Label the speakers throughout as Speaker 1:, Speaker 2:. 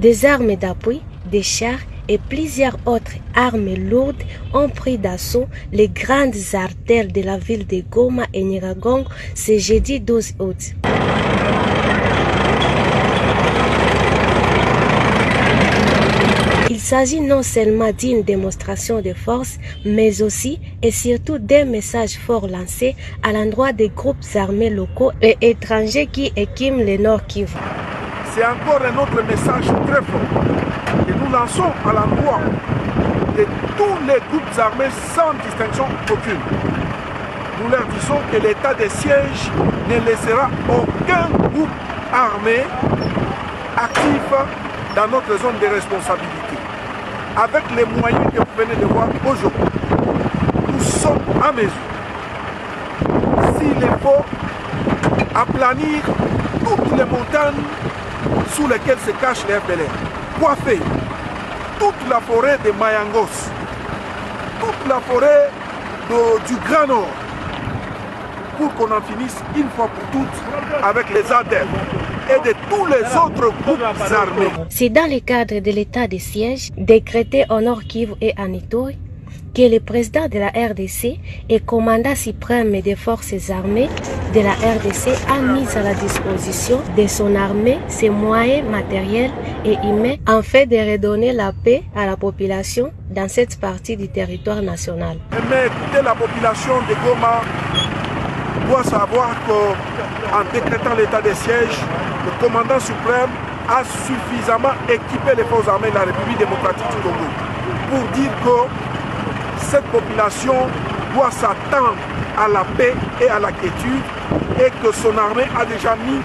Speaker 1: Des armes d'appui, des chars et plusieurs autres armes lourdes ont pris d'assaut les grandes artères de la ville de Goma et Nyiragongo ce jeudi 12 août. Il s'agit non seulement d'une démonstration de force, mais aussi et surtout d'un message fort lancé à l'endroit des groupes armés locaux et étrangers qui équiment le Nord Kivu.
Speaker 2: C'est encore un autre message très fort que nous lançons à l'endroit de tous les groupes armés sans distinction aucune. Nous leur disons que l'état de siège ne laissera aucun groupe armé actif dans notre zone de responsabilité. Avec les moyens que vous venez de voir aujourd'hui, nous sommes à mesure, s'il faut, aplanir toutes les montagnes sous lesquelles se cachent les FDLR, coiffer toute la forêt de Mayangos, toute la forêt du Grand Nord, pour qu'on en finisse une fois pour toutes avec les ADER et de tous les autres groupes armés.
Speaker 1: C'est dans le cadre de l'état de siège décrété au Nord Kivu et à Ituri que le président de la RDC et commandant suprême des forces armées de la RDC a mis à la disposition de son armée ses moyens matériels et humains en fait de redonner la paix à la population dans cette partie du territoire national.
Speaker 2: Mais écoutez, la population de Goma doit savoir qu'en décrétant l'état de siège, le commandant suprême a suffisamment équipé les forces armées de la République démocratique du Congo pour dire que cette population doit s'attendre à la paix et à la quiétude et que son armée a déjà mis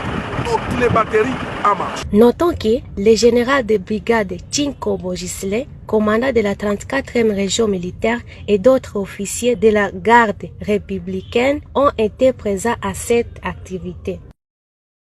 Speaker 2: toutes les batteries en marche.
Speaker 1: Notons que le général de brigade Chinkobo Gisle, commandant de la 34e région militaire et d'autres officiers de la garde républicaine ont été présents à cette activité.